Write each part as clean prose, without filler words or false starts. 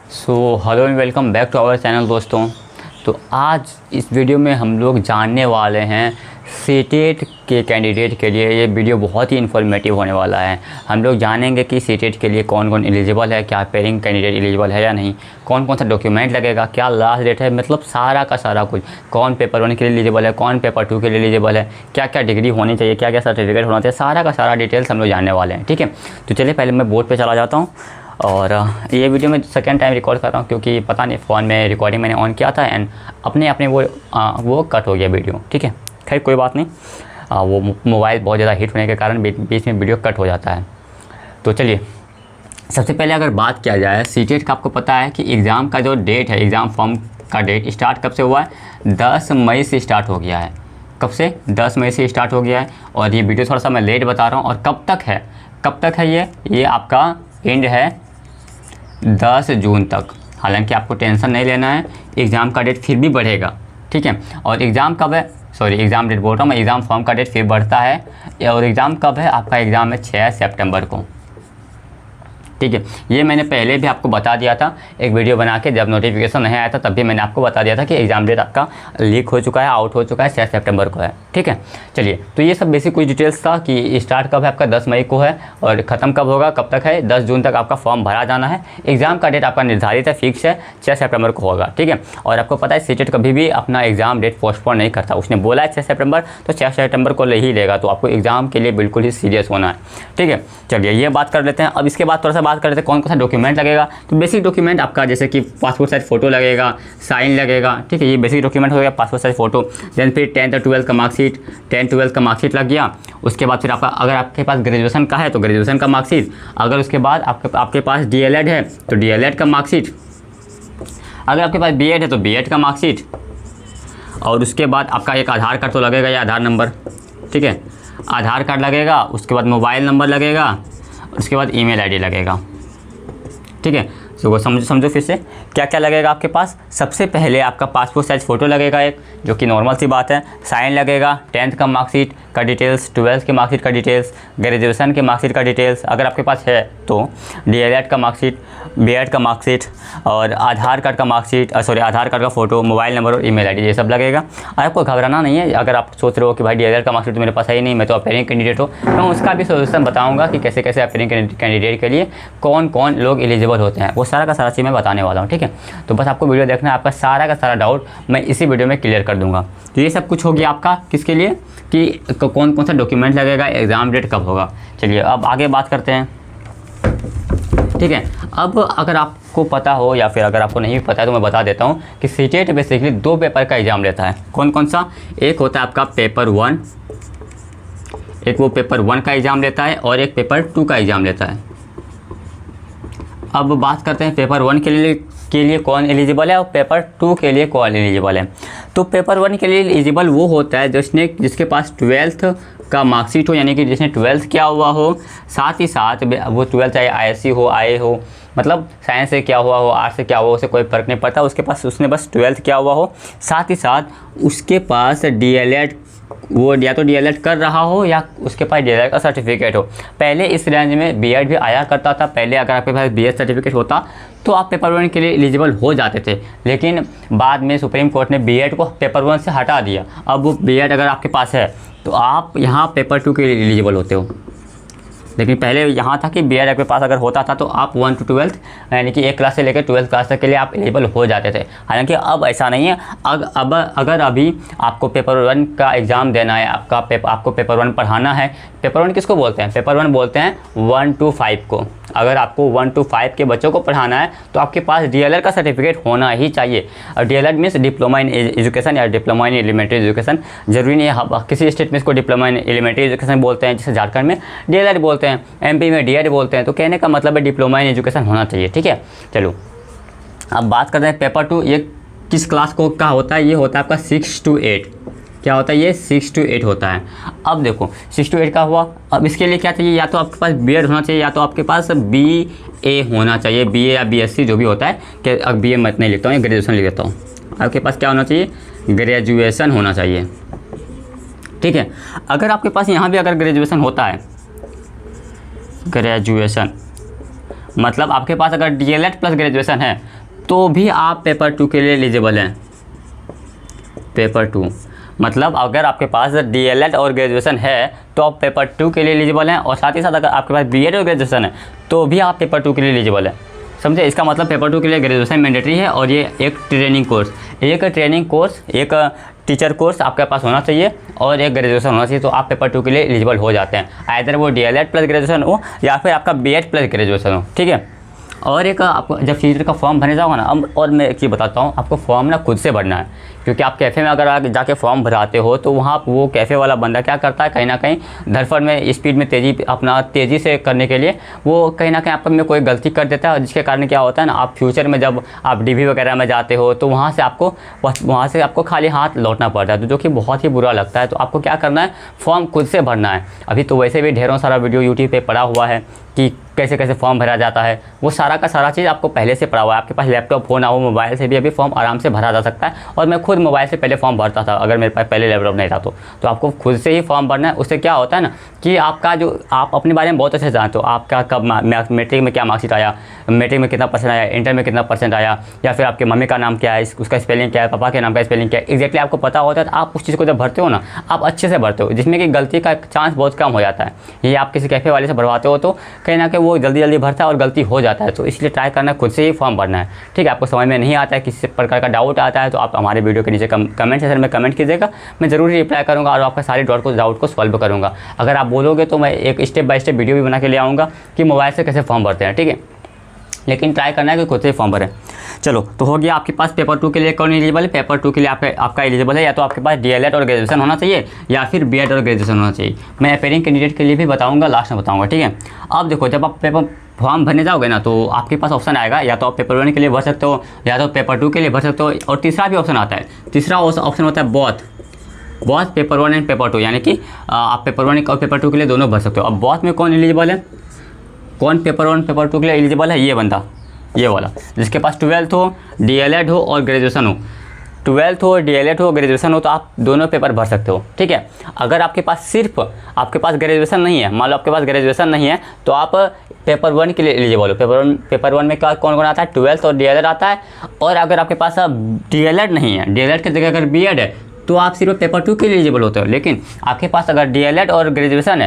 Hello and welcome back to our channel दोस्तों। तो आज इस वीडियो में हम लोग जानने वाले हैं सीटेट के कैंडिडेट के लिए। ये वीडियो बहुत ही इन्फॉर्मेटिव होने वाला है। हम लोग जानेंगे कि सीटेट के लिए कौन कौन एलिजिबल है, क्या पेयरिंग कैंडिडेट एलिजिबल है या नहीं, कौन कौन सा डॉक्यूमेंट लगेगा, क्या लास्ट डेट है, मतलब सारा का सारा कुछ, कौन पेपर 1 के लिए एलिजिबल है, कौन पेपर 2 के लिए एलिजिबल है, क्या क्या डिग्री होनी चाहिए, क्या क्या सर्टिफिकेट होना चाहिए, सारा का सारा डिटेल्स हम लोग जानने वाले हैं। ठीक है, तो चलिए पहले मैं बोर्ड पर चला जाता हूँ। और ये वीडियो मैं सेकंड टाइम रिकॉर्ड कर रहा हूँ क्योंकि पता नहीं फ़ोन में रिकॉर्डिंग मैंने ऑन किया था एंड अपने वो कट हो गया वीडियो। ठीक है, खैर कोई बात नहीं, वो मोबाइल बहुत ज़्यादा हीट होने के कारण बीच में वीडियो कट हो जाता है। तो चलिए सबसे पहले अगर बात किया जाए सीटेट का, आपको पता है कि एग्ज़ाम का जो डेट है, एग्ज़ाम फॉर्म का डेट स्टार्ट कब से हुआ है? 10 मई से स्टार्ट हो गया है। कब से? 10 मई से स्टार्ट हो गया है। और ये वीडियो थोड़ा सा मैं लेट बता रहा हूँ। और कब तक है ये आपका एंड है 10 जून तक। हालांकि आपको टेंशन नहीं लेना है, एग्ज़ाम का डेट फिर भी बढ़ेगा। ठीक है, और एग्ज़ाम कब है? एग्ज़ाम डेट बोल रहा हूँ मैं, एग्ज़ाम फॉर्म का डेट फिर बढ़ता है। और एग्ज़ाम कब है? आपका एग्ज़ाम है 6 सितंबर को। ठीक है, ये मैंने पहले भी आपको बता दिया था एक वीडियो बना के, जब नोटिफिकेशन नहीं आया था तब भी मैंने आपको बता दिया था कि एग्ज़ाम डेट आपका लीक हो चुका है, आउट हो चुका है, 6 सितंबर को है। ठीक है, चलिए तो ये सब बेसिक कुछ डिटेल्स था कि स्टार्ट कब है आपका 10 मई को है और ख़त्म कब होगा, कब तक है? 10 जून तक आपका फॉर्म भरा जाना है। एग्ज़ाम का डेट आपका निर्धारित है, फिक्स है, 6 सितंबर को होगा। ठीक है, और आपको पता है सीटेट कभी भी अपना एग्ज़ाम डेट पोस्टपोन नहीं करता। उसने बोला है 6 सितंबर, तो 6 सितंबर को ले ही लेगा। तो आपको एग्ज़ाम के लिए बिल्कुल ही सीरियस होना है। ठीक है, चलिए ये बात कर लेते हैं। अब इसके बाद थोड़ा सा बात कर लेते हैं कौन कौन सा डॉक्यूमेंट लगेगा। तो बेसिक डॉक्यूमेंट आपका जैसे कि पासपोर्ट साइज फ़ोटो लगेगा, साइन लगेगा। ठीक है, ये बेसिक डॉक्यूमेंट हो गया, पासपोर्ट साइज फ़ोटो। देन फिर 10th और 12th का मार्कशीट, 10th 12th का मार्कशीट लग गया। उसके बाद फिर आपका अगर आपके पास ग्रेजुएशन का है तो ग्रेजुएशन का मार्कशीट। अगर उसके बाद आपके पास DLED है तो DLED का मार्कशीट। अगर आपके पास B.Ed है तो B.Ed का मार्कशीट। और उसके बाद आपका एक आधार कार्ड तो लगेगा या आधार नंबर। ठीक है, आधार कार्ड लगेगा, उसके बाद मोबाइल नंबर लगेगा, उसके बाद ईमेल आईडी लगेगा। ठीक है, तो वो समझो फिर से क्या क्या लगेगा आपके पास। सबसे पहले आपका पासपोर्ट साइज फ़ोटो लगेगा एक, जो कि नॉर्मल सी बात है। साइन लगेगा, 10th का मार्कशीट का डिटेल्स, 12th के मार्कशीट का डिटेल्स, ग्रेजुएशन के मार्कशीट का डिटेल्स अगर आपके पास है तो, DLED का मार्कशीट, B.Ed का मार्कशीट और आधार कार्ड का मार्कशीट, आधार कार्ड का फ़ोटो, मोबाइल नंबर और ईमेल आईडी, ये सब लगेगा। और आपको घबराना नहीं है। अगर आप सोच रहे हो कि भाई DLED का मार्कशीट तो मेरे पास है ही नहीं, मैं तो अपेयरिंग कैंडिडेट हो, तो मैं उसका भी सोल्यूशन बताऊँगा कि कैसे कैसे अपेयरिंग कैंडिडेट के लिए कौन कौन लोग एलिजिबल होते हैं, वो सारा का सारा चीज़ मैं बताने वाला हूँ। ठीक है, तो बस आपको वीडियो देखना है, आपका सारा का सारा डाउट मैं इसी वीडियो में क्लियर कर दूंगा। तो ये सब कुछ हो गया आपका किसके लिए, कि कौन कौन सा डॉक्यूमेंट लगेगा, एग्ज़ाम डेट कब होगा। चलिए अब आगे बात करते हैं। ठीक है, अब अगर आपको पता हो या फिर अगर आपको नहीं पता है तो मैं बता देता हूँ कि सीटेट बेसिकली 2 पेपर का एग्ज़ाम लेता है। कौन कौन सा? एक होता है आपका पेपर 1, एक वो पेपर 1 का एग्ज़ाम लेता है और एक पेपर 2 का एग्ज़ाम लेता है। अब बात करते हैं पेपर 1 के लिए कौन एलिजिबल है और पेपर 2 के लिए कौन एलिजिबल है। तो पेपर 1 के लिए एलिजिबल वो होता है जिसके पास 12th का मार्कशीट हो, यानी कि जिसने 12th किया हुआ हो, साथ ही साथ वो 12th चाहे ISC हो, IA हो, मतलब साइंस से क्या हुआ हो, आर्ट्स से क्या हुआ हो, उसे कोई फ़र्क नहीं पड़ता। उसके पास उसने बस 12th किया हुआ हो, साथ ही साथ उसके पास DLED, वो या तो DLED कर रहा हो या उसके पास DLED का सर्टिफिकेट हो। पहले इस रेंज में B.Ed भी आया करता था। पहले अगर आपके पास BS सर्टिफिकेट होता तो आप पेपर 1 के लिए एलिजिबल हो जाते थे, लेकिन बाद में सुप्रीम कोर्ट ने B.Ed को पेपर 1 से हटा दिया। अब वो B.Ed अगर आपके पास है तो आप यहाँ पेपर 2 के लिए एलिजिबल होते हो। लेकिन पहले यहाँ था कि B.Ed आपके पास अगर होता था तो आप 1 to 12th यानी कि 1 क्लास से लेकर 12th क्लास तक के लिए आप एलिजिबल हो जाते थे। हालांकि अब ऐसा नहीं है। अब अगर अभी आपको पेपर 1 का एग्ज़ाम देना है, आपको पेपर 1 पढ़ाना है। पेपर 1 किसको बोलते हैं? पेपर 1 बोलते हैं 1 to 5 को। अगर आपको 1 to 5 के बच्चों को पढ़ाना है तो आपके पास DLED का सर्टिफिकेट होना ही चाहिए। और DLED means diploma in education या डिप्लोमा इन एलिमेंट्री एजुकेशन। ज़रूरी नहीं है, किसी स्टेट में इसको डिप्लोमा इन एलिमेंट्री एजुकेशन बोलते हैं, जैसे झारखंड में DLED बोलते हैं, MP में D.Ed बोलते हैं। तो कहने का मतलब है डिप्लोमा इन एजुकेशन होना चाहिए। ठीक है, चलो अब बात करते हैं पेपर 2। ये किस क्लास को का होता है? ये होता है आपका 6 to 8। क्या होता है? ये 6 to 8 होता है। अब देखो 6 to 8 का हुआ। अब इसके लिए क्या चाहिए? या तो आपके पास B.Ed होना चाहिए या तो आपके पास BA होना चाहिए, BA या BSc जो भी होता है। कि अब BA मत नहीं लिखता हूँ, ग्रेजुएशन लिख देता हूँ। आपके पास क्या होना चाहिए? ग्रेजुएशन होना चाहिए। ठीक है, अगर आपके पास यहाँ भी अगर ग्रेजुएशन होता है, ग्रेजुएशन मतलब आपके पास अगर डीएलएड प्लस ग्रेजुएशन है तो भी आप पेपर 2 के लिए एलिजिबल हैं। पेपर 2 मतलब अगर आपके पास डीएलएड और ग्रेजुएशन है तो आप पेपर 2 के लिए एलिजिबल हैं, और साथ ही साथ अगर आपके पास बीएड और ग्रेजुएशन है तो भी आप पेपर 2 के लिए एलिजिबल हैं। समझे? इसका मतलब पेपर 2 के लिए ग्रेजुएशन मैंडेटरी है, और ये एक ट्रेनिंग कोर्स, एक टीचर कोर्स आपके पास होना चाहिए और एक ग्रेजुएशन होना चाहिए, तो आप पेपर 2 के लिए एलिजिबल हो जाते हैं। आइदर वो डीएलएड प्लस ग्रेजुएशन हो या फिर आपका बीएड प्लस ग्रेजुएशन हो। ठीक है। और एक आपको जब सीटेट का फॉर्म भरने जाओगे ना, अब और मैं एक चीज़ बताता हूँ, आपको फॉर्म ना खुद से भरना है, क्योंकि आप कैफ़े में अगर आप जाके फॉर्म भराते हो तो वहाँ वो कैफ़े वाला बंदा क्या करता है, कहीं ना कहीं धड़फड़ में स्पीड में तेज़ी से करने के लिए वो कहीं ना कहीं आप में कोई गलती कर देता है, जिसके कारण क्या होता है ना, आप फ्यूचर में जब आप डीवी वगैरह में जाते हो तो वहाँ से आपको खाली हाथ लौटना पड़ता है, तो जो कि बहुत ही बुरा लगता है। तो आपको क्या करना है, फॉर्म खुद से भरना है। अभी तो वैसे भी ढेरों सारा वीडियो यूट्यूब पे पड़ा हुआ है कि कैसे कैसे फॉर्म भरा जाता है, वो सारा का सारा चीज़ आपको पहले से पड़ा हुआ है। आपके पास लैपटॉप हो ना हो, मोबाइल से भी अभी फॉर्म आराम से भरा जा सकता है, और मैं खुद मोबाइल से पहले फॉर्म भरता था, अगर मेरे पास पहले लैपटॉप नहीं था तो आपको खुद से ही फॉर्म भरना है। उससे क्या होता है ना कि आपका जो आप अपने बारे में बहुत अच्छे से जानते हो, आपका कब मैट्रिक में क्या मार्कशीट आया, मैट्रिक में कितना परसेंट आया, इंटर में कितना परसेंट आया, या फिर आपके मम्मी का नाम क्या है, उसका स्पेलिंग क्या है, पापा के नाम का स्पेलिंग क्या है, एक्जैक्टली आपको पता होता है। तो आप उस चीज़ को जब भरते हो ना, आप अच्छे से भरते हो, जिसमें कि गलती का चांस बहुत कम हो जाता है। ये आप किसी कैफ़े वाले से भरवाते हो तो कहीं ना कहीं वो जल्दी भरता है और गलती हो जाता है, तो इसलिए ट्राई करना खुद से ही फॉर्म भरना है। ठीक है। आपको समझ में नहीं आता है, किसी प्रकार का डाउट आता है, तो आप हमारे वीडियो के नीचे कमेंट सेक्शन में कमेंट कीजिएगा, मैं ज़रूर रिप्लाई करूँगा और आपका सारे डाउट को सॉल्व करूँगा। अगर आप बोलोगे तो मैं एक स्टेप बाय स्टेप वीडियो भी बना के ले आऊँगा कि मोबाइल से कैसे फॉर्म भरते हैं। ठीक है। लेकिन ट्राई करना है कि खुद से फॉर्म भरें। चलो, तो हो गया आपके पास पेपर 2 के लिए कौन एलिजिबल है। पेपर 2 के लिए आपका एलिजिबल है या तो आपके पास डीएलएड और ग्रेजुएशन होना चाहिए या फिर बीएड और ग्रेजुएशन होना चाहिए। मैं अपेयरिंग कैंडिडेट के लिए भी बताऊंगा, लास्ट में बताऊंगा। ठीक है। अब देखो, जब आप पेपर फॉर्म भरने जाओगे ना तो आपके पास ऑप्शन आएगा, या तो आप पेपर 1 के लिए भर सकते हो या तो पेपर 2 के लिए भर सकते हो, और तीसरा भी ऑप्शन आता है। तीसरा ऑप्शन होता है बॉथ पेपर 1 एंड पेपर 2, यानी कि आप पेपर 1 और पेपर 2 के लिए दोनों भर सकते हो। अब बॉथ में कौन एलिजिबल है, कौन पेपर 1 पेपर 2 के लिए एलिजिबल है, ये बंदा, ये वाला जिसके पास 12th हो, डीएलएड हो और ग्रेजुएशन हो। 12th हो, डीएलएड हो, ग्रेजुएशन हो, तो आप दोनों पेपर भर सकते हो। ठीक है। अगर आपके पास ग्रेजुएशन नहीं है, मान लो आपके पास ग्रेजुएशन नहीं है, तो आप पेपर 1 के लिए एलिजिबल हो। पेपर 1 में क्या कौन आता है, 12th और डीएलएड आता है। और अगर आपके पास डीएलएड नहीं है, डीएलएड की जगह अगर बीएड है, तो आप सिर्फ पेपर 2 के लिए एलिजिबल होते हो। लेकिन आपके पास अगर डीएलएड और ग्रेजुएशन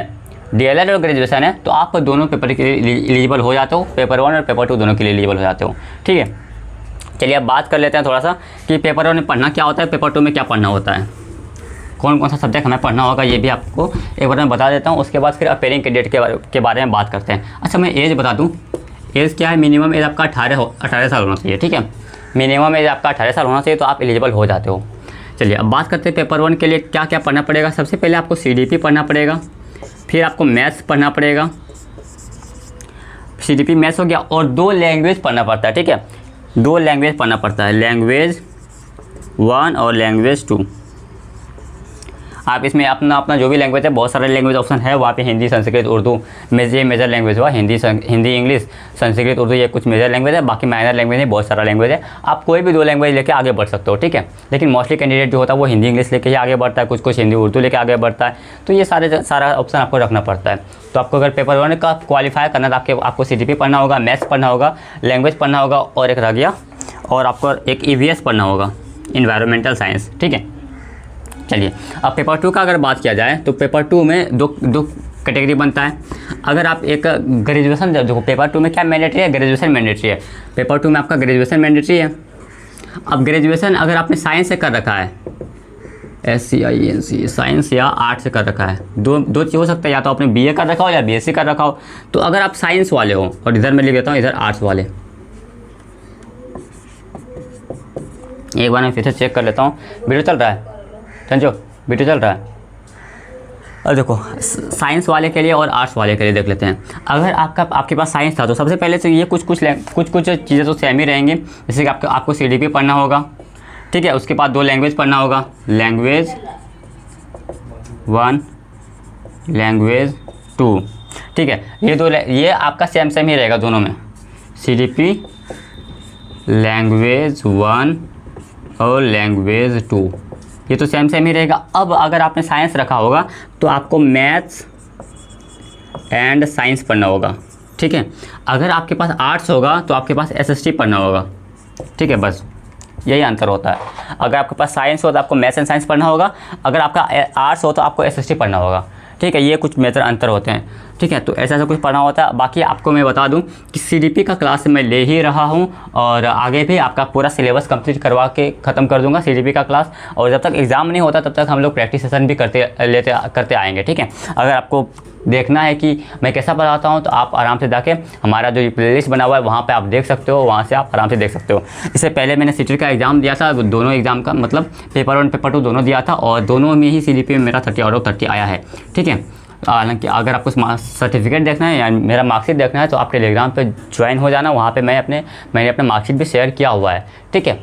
है, तो आप दोनों पेपर के लिए एलिजिबल हो जाते हो, पेपर 1 और पेपर 2 दोनों के लिए एलिजिबल हो जाते हो। ठीक है। चलिए अब बात कर लेते हैं थोड़ा सा कि पेपर 1 में पढ़ना क्या होता है, पेपर 2 में क्या पढ़ना होता है, कौन कौन सा सब्जेक्ट हमें पढ़ना होगा, ये भी आपको एक बार मैं बता देता हूँ। उसके बाद फिर अपेयरिंग कैंडिडेट के बारे में बात करते हैं। अच्छा, मैं एज बता दूँ। एज क्या है, मिनिमम एज आपका 18 साल होना चाहिए। ठीक है। मिनिमम एज आपका 18 साल होना चाहिए, तो आप एलिजिबल हो जाते हो। चलिए अब बात करते हैं पेपर 1 के लिए क्या क्या पढ़ना पड़ेगा। सबसे पहले आपको सीडीपी पढ़ना पड़ेगा, फिर आपको मैथ्स पढ़ना पड़ेगा, सीडीपी मैथ्स हो गया, और 2 लैंग्वेज पढ़ना पड़ता है। ठीक है। 2 लैंग्वेज पढ़ना पड़ता है, लैंग्वेज 1 और लैंग्वेज 2। आप इसमें अपना जो भी लैंग्वेज है, बहुत सारे लैंग्वेज ऑप्शन है वहाँ पे, हिंदी, संस्कृत, उर्दू। मेजर लैंग्वेज हुआ हिंदी, इंग्लिश, संस्कृत, उर्दू, ये कुछ मेजर लैंग्वेज है। बाकी माइनर लैंग्वेज है, बहुत सारा लैंग्वेज है। आप कोई भी 2 लैंग्वेज लेके आगे बढ़ सकते हो। ठीक है। लेकिन मोस्टली कैंडिडेट जो होता है वो हिंदी, इंग्लिश लेके ही आगे बढ़ता है, कुछ हिंदी, उर्दू लेके आगे बढ़ता है। तो ये सारा ऑप्शन आपको रखना पड़ता है। तो आपको अगर पेपर 1 का क्वालिफाई करना है तो आपको सीडीपी पढ़ना होगा, मैथ्स पढ़ना होगा, लैंग्वेज पढ़ना होगा, और एक रह गया, और आपको एक ईवीएस पढ़ना होगा, इन्वायरमेंटल साइंस। ठीक है। चलिए अब पेपर 2 का अगर बात किया जाए तो पेपर 2 में दो कैटेगरी बनता है। अगर आप एक ग्रेजुएशन, देखो पेपर 2 में क्या मैंडेटरी है, ग्रेजुएशन मैंडेटरी है। पेपर 2 में आपका ग्रेजुएशन मैंडेटरी है। अब ग्रेजुएशन अगर आपने साइंस से कर रखा है, SCINC साइंस या आर्ट से कर रखा है, दो चीज़ हो सकता है, या तो आपने BA कर रखा हो या BSc कर रखा हो। तो अगर आप साइंस वाले हो, और इधर मैं लिख देता हूँ, इधर आर्ट्स वाले, एक बार मैं फिर से चेक कर लेता हूँ। वीडियो चल रहा है समझो, वीडियो चल रहा है। और देखो, साइंस वाले के लिए और आर्ट्स वाले के लिए देख लेते हैं। अगर आपके पास साइंस था तो सबसे पहले तो ये कुछ चीज़ें तो सेम ही रहेंगी। जैसे कि आपको सीडीपी पढ़ना होगा। ठीक है। उसके बाद 2 लैंग्वेज पढ़ना होगा, लैंग्वेज 1, लैंग्वेज 2। ठीक है। ये आपका सेम ही रहेगा दोनों में, सीडीपी, लैंग्वेज 1 और लैंग्वेज 2, ये तो सेम ही रहेगा। अब अगर आपने साइंस रखा होगा तो आपको मैथ्स एंड साइंस पढ़ना होगा। ठीक है। अगर आपके पास आर्ट्स होगा तो आपके पास SST पढ़ना होगा, ठीक है, बस यही अंतर होता है। अगर आपके पास साइंस हो तो आपको मैथ्स एंड साइंस पढ़ना होगा, अगर आपका आर्ट्स हो तो आपको SST पढ़ना होगा, ठीक है। ये कुछ मेजर अंतर होते हैं, ठीक है। तो ऐसा ऐसा कुछ पढ़ना होता है। बाकी आपको मैं बता दूं कि CDP का क्लास मैं ले ही रहा हूं और आगे भी आपका पूरा सिलेबस कंप्लीट करवा के ख़त्म कर दूंगा CDP का क्लास। और जब तक एग्ज़ाम नहीं होता तब तक हम लोग प्रैक्टिस सेशन भी करते आएंगे, ठीक है। अगर आपको देखना है कि मैं कैसा पढ़ाता हूँ तो आप आराम से जाके हमारा जो प्लेलिस्ट बना हुआ है वहाँ पे आप देख सकते हो, वहाँ से आप आराम से देख सकते हो। इससे पहले मैंने CTET का एग्ज़ाम दिया था, दोनों एग्ज़ाम का मतलब पेपर 1 पेपर 2 दोनों दिया था और दोनों में ही CDP में मेरा 30 आउट ऑफ 30 आया है, ठीक है। हालांकि अगर आपको सर्टिफिकेट देखना है या मेरा मार्कशीट देखना है तो आप टेलीग्राम पे ज्वाइन हो जाना, वहाँ पे मैंने अपना मार्कशीट भी शेयर किया हुआ है, ठीक है।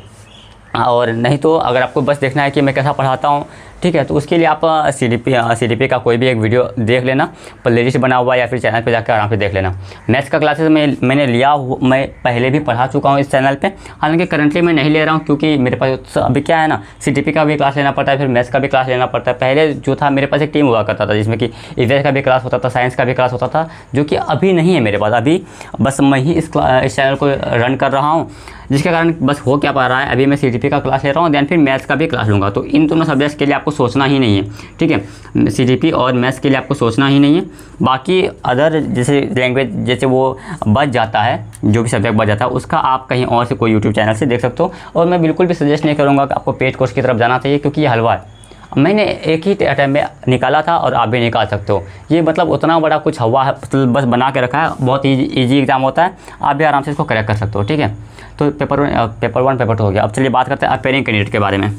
और नहीं तो अगर आपको बस देखना है कि मैं कैसा पढ़ाता हूँ, ठीक है, तो उसके लिए आप CDP का कोई भी एक वीडियो देख लेना, प्लेलिस्ट बना हुआ है या फिर चैनल पे जाकर आराम से देख लेना। मैथ्स का क्लासेस मैंने लिया, मैं पहले भी पढ़ा चुका हूँ इस चैनल पे। हालांकि करंटली मैं नहीं ले रहा हूँ क्योंकि मेरे पास अभी क्या है ना, CDP का भी क्लास लेना पड़ता है, फिर मैथ्स का भी क्लास लेना पड़ता है। पहले जो था मेरे पास एक टीम हुआ करता था जिसमें कि EVS का भी क्लास होता था, साइंस का भी क्लास होता था, जो कि अभी नहीं है मेरे पास। अभी बस मैं ही इस चैनल को रन कर रहा हूँ, जिसके कारण बस हो क्या पा रहा है, अभी मैं CDP का क्लास ले रहा हूँ, दैन फिर मैथ्स का भी क्लास लूँगा। तो इन दोनों सब्जेक्ट्स के लिए आपको सोचना ही नहीं है, ठीक है। CDP और मैथ्स के लिए आपको सोचना ही नहीं है। बाकी अदर जैसे लैंग्वेज जैसे वो बच जाता है, जो भी सब्जेक्ट बच जाता है उसका आप कहीं और से कोई यूट्यूब चैनल से देख सकते हो। और मैं बिल्कुल भी सजेस्ट नहीं करूँगा कि आपको पेड कोर्स की तरफ जाना चाहिए, क्योंकि ये हलवा है। मैंने एक ही टाइम में निकाला था और आप भी निकाल सकते हो। ये मतलब उतना बड़ा कुछ हवा है, बस बना के रखा है। बहुत ईजी एग्ज़ाम होता है, आप भी आराम से इसको क्रैक कर सकते हो, ठीक है। तो पेपर 1 पेपर 2 हो गया। अब चलिए बात करते हैं अपेयरिंग कैंडिडेट के बारे में।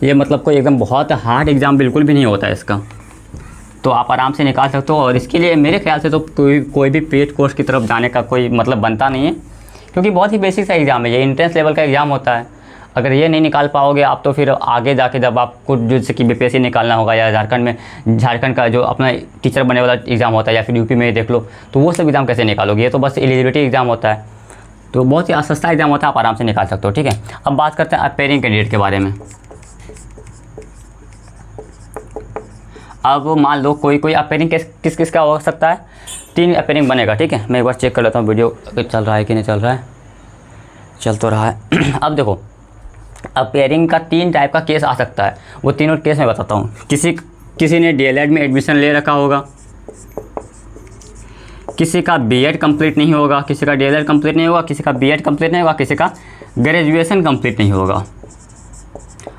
ये मतलब कोई एकदम बहुत हार्ड एग्ज़ाम बिल्कुल भी नहीं होता है इसका, तो आप आराम से निकाल सकते हो। और इसके लिए मेरे ख्याल से तो कोई भी पेड कोर्स की तरफ जाने का कोई मतलब बनता नहीं है, क्योंकि बहुत ही बेसिक सा एग्ज़ाम है, ये इंट्रेंस लेवल का एग्ज़ाम होता है। अगर ये नहीं निकाल पाओगे आप तो फिर आगे जाके जब आपको जैसे कि BPSC निकालना होगा या झारखंड का जो अपना टीचर बनने वाला एग्ज़ाम होता है या फिर यूपी में देख लो, तो वो सब एग्ज़ाम कैसे निकालोगे। ये तो बस एलिजिबिलिटी एग्ज़ाम होता है, तो बहुत ही सस्ता एग्ज़ाम होता है, आप आराम से निकाल सकते हो, ठीक है। अब बात करते हैं अपेयरिंग कैंडिडेट के बारे में। अब वह मान लो कोई अपेयरिंग किस का हो सकता है, 3 अपेयरिंग बनेगा, ठीक है। मैं एक बार चेक कर लेता हूँ वीडियो चल रहा है कि नहीं चल रहा है, चल तो रहा है। अब देखो अपेयरिंग का 3 टाइप का केस आ सकता है, वो तीनों केस मैं बताता हूँ। किसी ने DLED में एडमिशन ले रखा होगा, किसी का B.Ed कंप्लीट नहीं होगा, किसी का DLED कंप्लीट नहीं होगा, किसी का B.Ed कंप्लीट नहीं होगा, किसी का ग्रेजुएशन कंप्लीट नहीं होगा।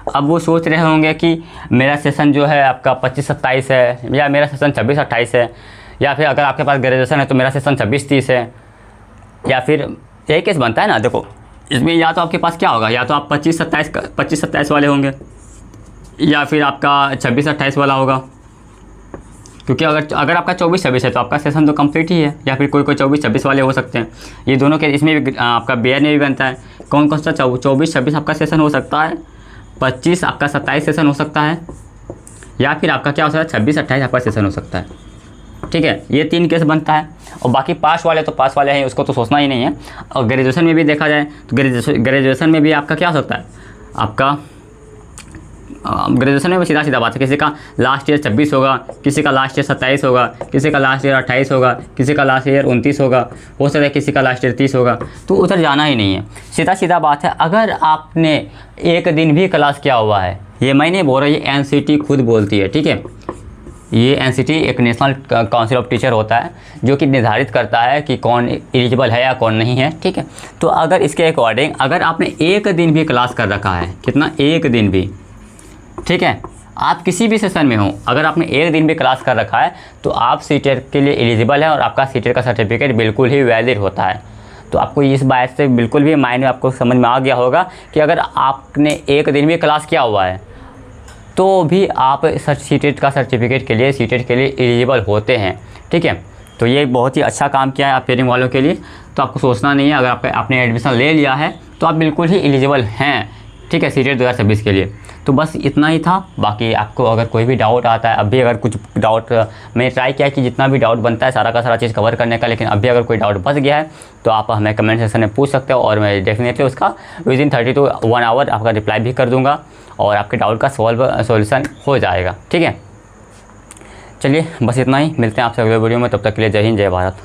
अब वो सोच रहे होंगे कि मेरा सेशन जो है आपका 25-27 है या मेरा सेशन 26-28 है, या फिर अगर आपके पास ग्रेजुएशन है तो मेरा सेशन 26-30 है, या फिर यही केस बनता है ना। देखो इसमें या तो आपके पास क्या होगा, या तो आप 25-27 वाले होंगे या फिर आपका 26-28 वाला होगा, क्योंकि अगर आपका 24-26 है तो आपका सेशन तो कंप्लीट ही है, या फिर कोई 24-26 वाले हो सकते हैं। ये दोनों के इसमें भी आपका B.Ed में भी बनता है। कौन सा 24-26 आपका सेशन हो सकता है, 25 आपका 27 सेशन हो सकता है, या फिर आपका क्या हो सकता है 26-28 आपका सेशन हो सकता है, ठीक है। ये 3 केस बनता है। और बाकी पास वाले तो पास वाले हैं, उसको तो सोचना ही नहीं है। और ग्रेजुएशन में भी देखा जाए तो ग्रेजुएशन में भी आपका क्या हो सकता है, आपका ग्रेजुएशन में भी सीधा बात है, किसी का लास्ट ईयर 26 होगा, किसी का लास्ट ईयर 27 होगा, किसी का लास्ट ईयर 28 होगा, किसी का लास्ट ईयर 29 होगा, हो सकता है किसी का लास्ट ईयर 30 होगा। तो उधर जाना ही नहीं है, सीधा बात है। अगर आपने एक दिन भी क्लास किया हुआ है, ये मैं नहीं बोल रहा, ये NCT खुद बोलती है, ठीक है। ये NCT एक नेशनल काउंसिल ऑफ टीचर होता है जो कि निर्धारित करता है कि कौन एलिजिबल है या कौन नहीं है, ठीक है। तो अगर इसके अकॉर्डिंग अगर आपने एक दिन भी क्लास कर रखा है, कितना, एक दिन भी, ठीक है, आप किसी भी सेशन में हो, अगर आपने एक दिन भी क्लास कर रखा है तो आप CTET के लिए एलिजिबल है और आपका CTET का सर्टिफिकेट बिल्कुल ही वैलिड होता है। तो आपको इस बात से बिल्कुल भी मायने आपको समझ में आ गया होगा कि अगर आपने एक दिन भी क्लास किया हुआ है तो भी आप CTET का सर्टिफिकेट के लिए CTET के लिए एलिजिबल होते हैं, ठीक है। तो ये बहुत ही अच्छा काम किया है अपेयरिंग वालों के लिए। तो आपको सोचना नहीं है, अगर आपने एडमिशन ले लिया है तो आप बिल्कुल ही एलिजिबल हैं, ठीक है, CTET 2026 के लिए। तो बस इतना ही था। बाकी आपको अगर कोई भी डाउट आता है, अभी अगर कुछ डाउट, मैंने ट्राई किया कि जितना भी डाउट बनता है सारा का सारा चीज़ कवर करने का, लेकिन अभी अगर कोई डाउट बच गया है तो आप हमें कमेंट सेक्शन में पूछ सकते हो और मैं डेफिनेटली उसका विदिन 30 to 1 आवर आपका रिप्लाई भी कर दूँगा और आपके डाउट का सॉल्यूशन हो जाएगा, ठीक है। चलिए बस इतना ही, मिलते हैं आपसे अगले वीडियो में, तब तक के लिए जय हिंद जय भारत।